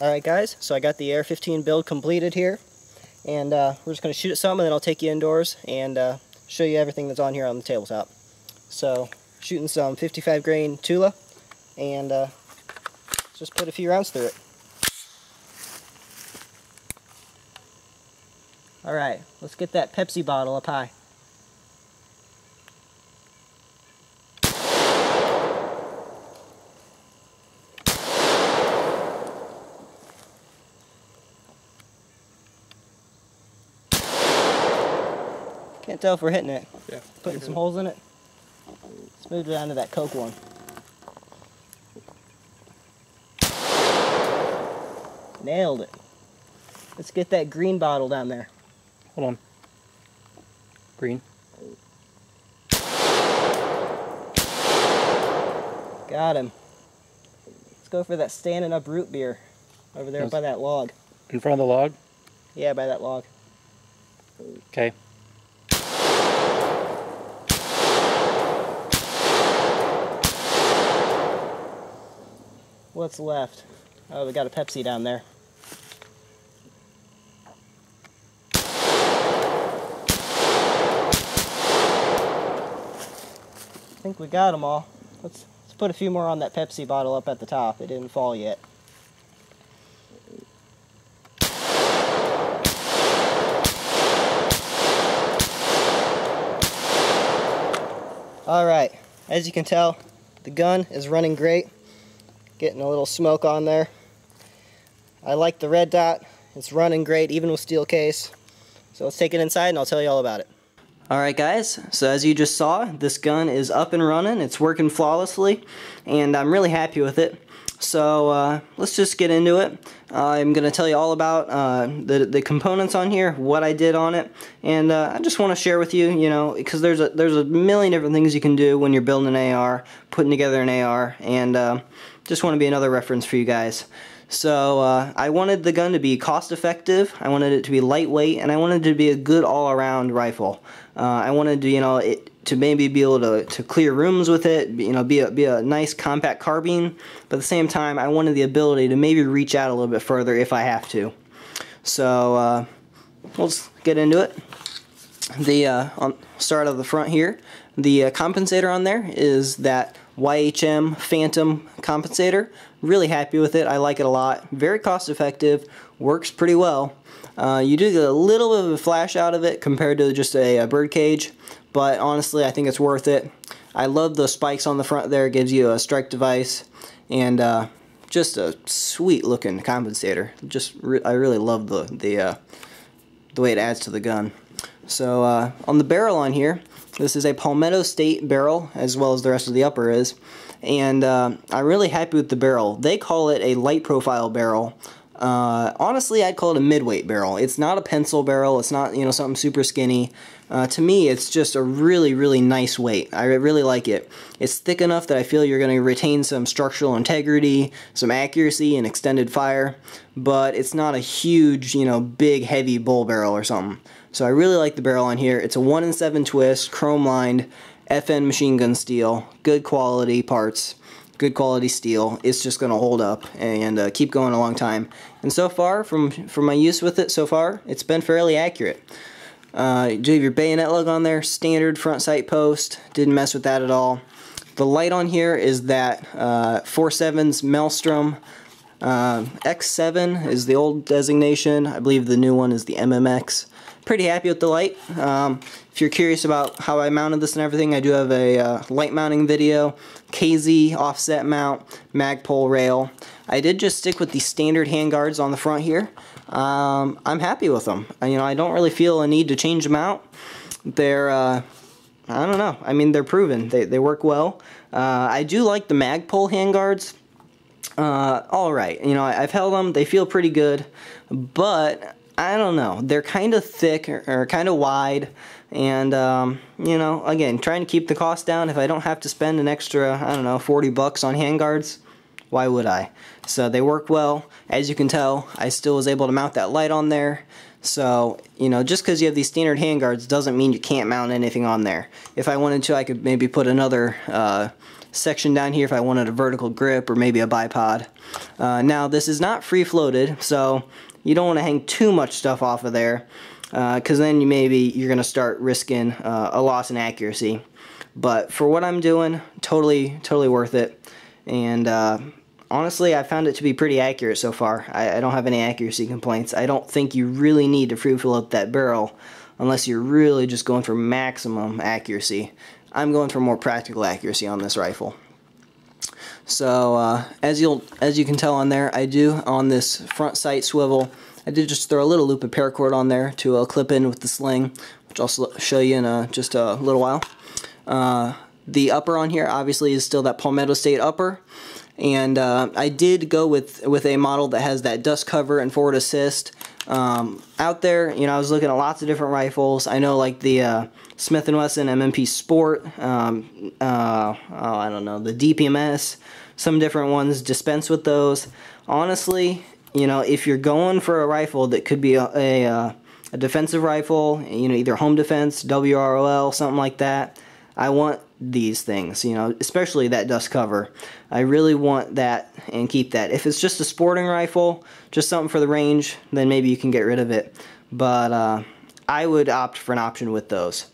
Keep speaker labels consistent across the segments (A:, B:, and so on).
A: Alright guys, so I got the AR-15 build completed here, and we're just going to shoot at some, and then I'll take you indoors and show you everything that's on here on the tabletop. So, shooting some 55 grain Tula, and just put a few rounds through it. Alright, let's get that Pepsi bottle up high. Can't tell if we're hitting it.
B: Yeah.
A: Putting some holes in it. Let's move it down to that Coke one. Nailed it. Let's get that green bottle down there.
B: Hold on. Green.
A: Got him. Let's go for that standing up root beer over there by that log.
B: In front of the log?
A: Yeah, by that log.
B: Okay.
A: What's left? Oh, we got a Pepsi down there. I think we got them all. Let's put a few more on that Pepsi bottle up at the top. It didn't fall yet. Alright, as you can tell, the gun is running great. Getting a little smoke on there. I like the red dot. It's running great, even with steel case. So let's take it inside and I'll tell you all about it. Alright guys, so as you just saw, this gun is up and running. It's working flawlessly, and I'm really happy with it. So let's just get into it. I'm going to tell you all about the components on here, what I did on it, and I just want to share with you, you know, because there's a million different things you can do when you're building an AR, putting together an AR, and just want to be another reference for you guys. So I wanted the gun to be cost effective, I wanted it to be lightweight, and I wanted it to be a good all-around rifle. I wanted to, you know, to maybe be able to clear rooms with it, you know, be a nice compact carbine, but at the same time I wanted the ability to maybe reach out a little bit further if I have to. So let's get into it. On start of the front here, the compensator on there is that YHM Phantom compensator. Really happy with it. I like it a lot. Very cost effective. Works pretty well. You do get a little bit of a flash out of it compared to just a bird cage, but honestly I think it's worth it. I love the spikes on the front there. It gives you a strike device, and just a sweet looking compensator. I really love the way it adds to the gun. So on the barrel on here, this is a Palmetto State barrel, as well as the rest of the upper is, and I'm really happy with the barrel. They call it a light profile barrel. Honestly, I'd call it a mid-weight barrel. It's not a pencil barrel. It's not, you know, something super skinny. To me, it's just a really, really nice weight. I really like it. It's thick enough that I feel you're going to retain some structural integrity, some accuracy, and extended fire, but it's not a huge, you know, big, heavy bull barrel or something. So I really like the barrel on here. It's a 1-in-7 twist, chrome-lined, FN machine gun steel, good quality parts. Good quality steel. It's just going to hold up and keep going a long time. And so far, from my use with it so far, it's been fairly accurate. You have your bayonet lug on there, standard front sight post, didn't mess with that at all. The light on here is that 4.7's Maelstrom. X7 is the old designation. I believe the new one is the MMX. Pretty happy with the light. If you're curious about how I mounted this and everything, I do have a light mounting video, KZ offset mount, Magpul rail. I did just stick with the standard handguards on the front here. I'm happy with them. You know, I don't really feel a need to change them out. They're I don't know. I mean, they're proven. They work well. I do like the Magpul handguards. All right. You know, I've held them. They feel pretty good, but I don't know. They're kind of thick or kind of wide, and you know, again, trying to keep the cost down. If I don't have to spend an extra, I don't know, $40 on handguards, Why would I? So they work well. As you can tell, I still was able to mount that light on there. So, you know, just because you have these standard handguards doesn't mean you can't mount anything on there. If I wanted to, I could maybe put another section down here if I wanted a vertical grip or maybe a bipod. Now, this is not free-floated, so you don't want to hang too much stuff off of there, because then you're going to start risking a loss in accuracy. But for what I'm doing, totally worth it. And honestly, I found it to be pretty accurate so far. I don't have any accuracy complaints. I don't think you really need to free float that barrel unless you're really just going for maximum accuracy. I'm going for more practical accuracy on this rifle. So as you can tell on there, I do on this front sight swivel, I did just throw a little loop of paracord on there to clip in with the sling, which I'll show you in just a little while. The upper on here obviously is still that Palmetto State upper, and I did go with a model that has that dust cover and forward assist. Out there, you know, I was looking at lots of different rifles. I know like the Smith & Wesson M&P Sport, I don't know, the DPMS, some different ones dispense with those. Honestly, you know, if you're going for a rifle that could be a defensive rifle, you know, either home defense, WROL, something like that, I want these things, you know, especially that dust cover. I really want that and keep that. If it's just a sporting rifle, just something for the range, then maybe you can get rid of it. But I would opt for an option with those.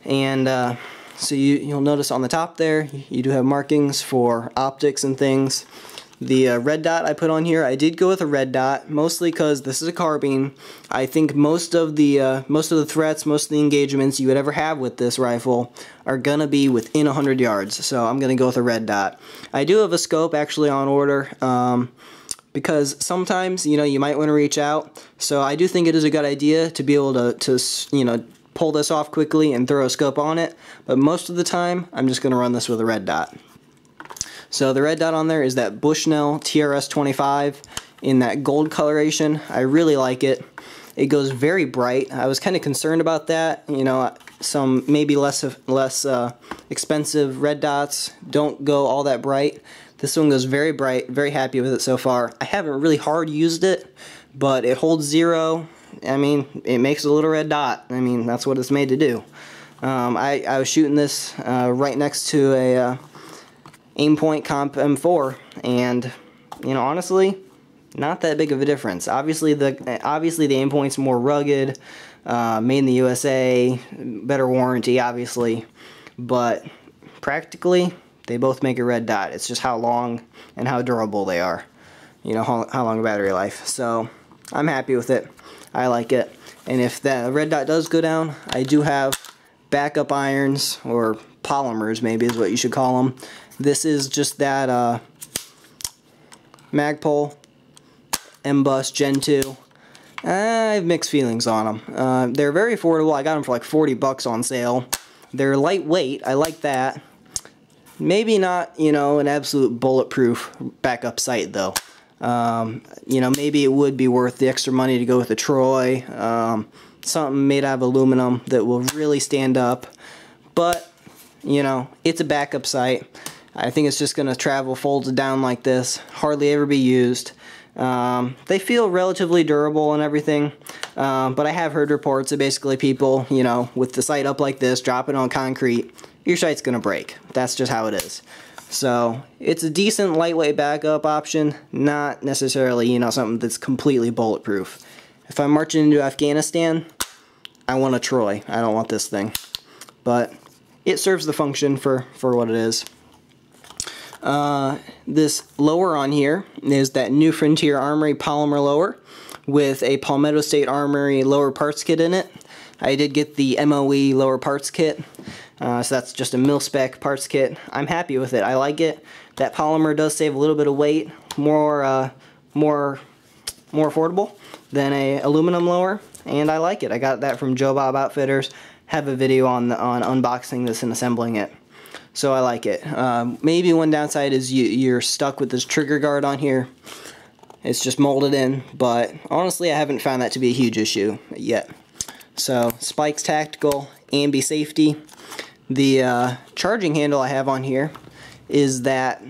A: And so you'll notice on the top there, you do have markings for optics and things. The red dot I put on here, I did go with a red dot, mostly because this is a carbine. I think most of the threats, most of the engagements you would ever have with this rifle are gonna be within 100 yards. So I'm gonna go with a red dot. I do have a scope actually on order, because sometimes, you know, you might want to reach out. So I do think it is a good idea to be able to you know, pull this off quickly and throw a scope on it. But most of the time, I'm just gonna run this with a red dot. So the red dot on there is that Bushnell TRS 25 in that gold coloration. I really like it. It goes very bright. I was kind of concerned about that. You know, some maybe less expensive red dots don't go all that bright. This one goes very bright. Very happy with it so far. I haven't really hard used it, but it holds 0. I mean, it makes a little red dot. I mean, that's what it's made to do. I was shooting this right next to a Aimpoint Comp M4, and you know, honestly, not that big of a difference. Obviously the Aimpoint's more rugged, made in the USA, better warranty obviously, but practically they both make a red dot. It's just how long and how durable they are, you know, how long battery life. So I'm happy with it. I like it. And if that red dot does go down, I do have backup irons, or polymers maybe is what you should call them. This is just that Magpul M-Bus Gen 2. I have mixed feelings on them. They're very affordable. I got them for like 40 bucks on sale. They're lightweight. I like that. Maybe not, you know, an absolute bulletproof backup sight though. You know, maybe it would be worth the extra money to go with a Troy, something made out of aluminum that will really stand up. But, you know, it's a backup sight. I think it's just going to travel folded down like this, hardly ever be used. They feel relatively durable and everything, but I have heard reports of basically people, you know, with the sight up like this, dropping on concrete, your sight's going to break. That's just how it is. So it's a decent lightweight backup option, not necessarily, you know, something that's completely bulletproof. If I'm marching into Afghanistan, I want a Troy. I don't want this thing. But it serves the function for what it is. This lower on here is that New Frontier Armory polymer lower with a Palmetto State Armory lower parts kit in it. I did get the MOE lower parts kit, so that's just a mil-spec parts kit. I'm happy with it. I like it. That polymer does save a little bit of weight, more affordable than a aluminum lower, and I like it. I got that from Joe Bob Outfitters. Have a video on unboxing this and assembling it. So I like it. Maybe one downside is you're stuck with this trigger guard on here. It's just molded in, but honestly I haven't found that to be a huge issue yet. So Spikes Tactical, ambi safety. The charging handle I have on here is that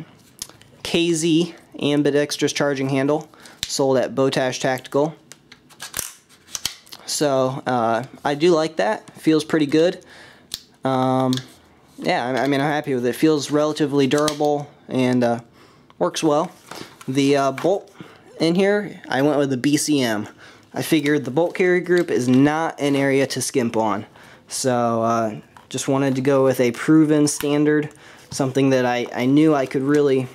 A: KZ ambidextrous charging handle, sold at Botash Tactical. So I do like that. Feels pretty good. Yeah, I mean, I'm happy with it. It feels relatively durable and works well. The bolt in here, I went with the BCM. I figured the bolt carrier group is not an area to skimp on. So just wanted to go with a proven standard, something that I knew I could really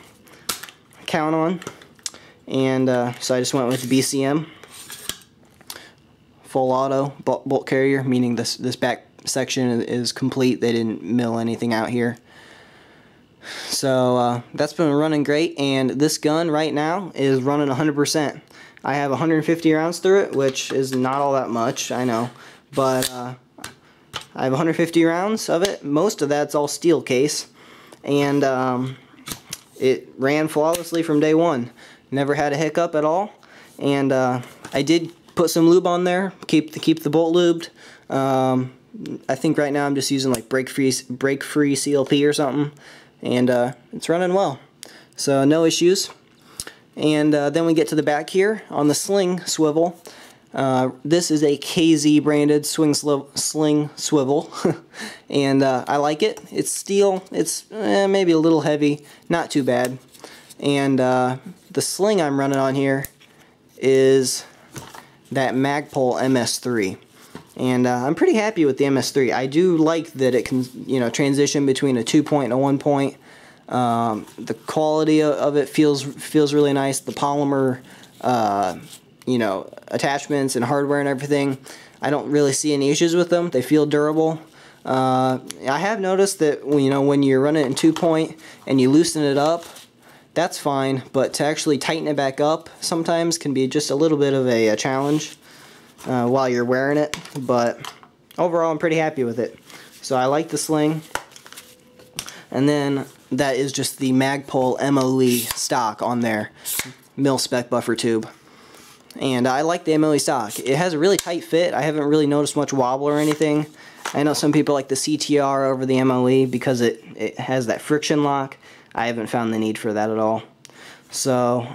A: count on. And so I just went with the BCM. Full auto bolt carrier, meaning this back section is complete. They didn't mill anything out here. So that's been running great, and this gun right now is running 100%. I have 150 rounds through it, which is not all that much, I know, but I have 150 rounds of it. Most of that's all steel case, and it ran flawlessly from day one. Never had a hiccup at all, and I did put some lube on there, keep the bolt lubed. I think right now I'm just using like break-free CLP or something, and it's running well, so no issues. And then we get to the back here on the sling swivel. This is a KZ branded sling swivel, and I like it. It's steel. It's maybe a little heavy, not too bad. And the sling I'm running on here is that Magpul MS3. And I'm pretty happy with the MS3. I do like that it can, transition between a 2-point and a 1-point. The quality of it feels really nice. The polymer, attachments and hardware and everything, I don't really see any issues with them. They feel durable. I have noticed that when you run it in 2-point and you loosen it up, that's fine. But to actually tighten it back up sometimes can be just a little bit of a challenge while you're wearing it. But overall, I'm pretty happy with it. So I like the sling. And then that is just the Magpul MOE stock on there, mil-spec buffer tube. And I like the MOE stock. It has a really tight fit. I haven't really noticed much wobble or anything. I know some people like the CTR over the MOE because it has that friction lock. I haven't found the need for that at all. So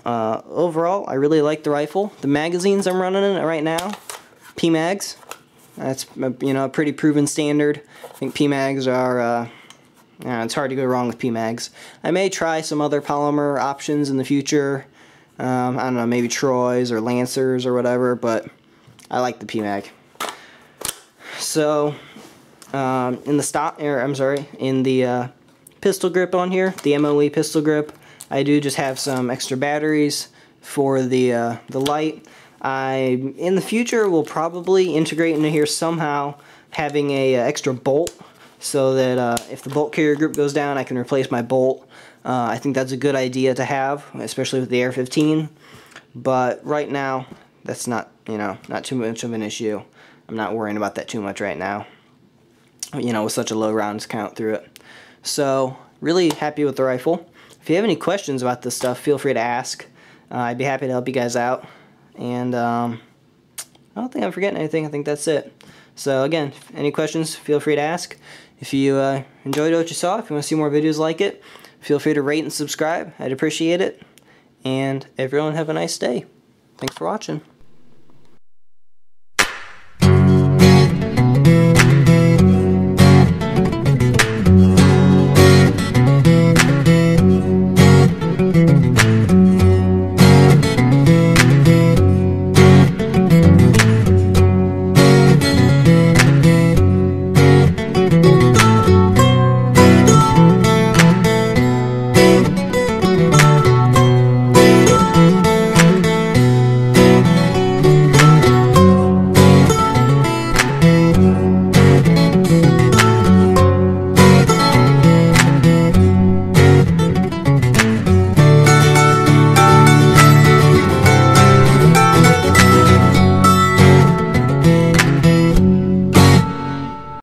A: overall, I really like the rifle. The magazines I'm running in right now, PMags. That's a pretty proven standard. I think PMags are. It's hard to go wrong with PMags. I may try some other polymer options in the future. I don't know, maybe Troy's or Lancers or whatever, but I like the PMag. So in the pistol grip on here, the MOE pistol grip, I do just have some extra batteries for the light. In the future will probably integrate into here somehow having a extra bolt, so that if the bolt carrier group goes down, I can replace my bolt. I think that's a good idea to have, especially with the AR-15. But right now, that's not too much of an issue. I'm not worrying about that too much right now, with such a low rounds count through it. So really happy with the rifle. If you have any questions about this stuff, feel free to ask. I'd be happy to help you guys out. And I don't think I'm forgetting anything. I think that's it. So again, any questions, feel free to ask. If you enjoyed what you saw, if you want to see more videos like it, feel free to rate and subscribe. I'd appreciate it. And everyone have a nice day. Thanks for watching.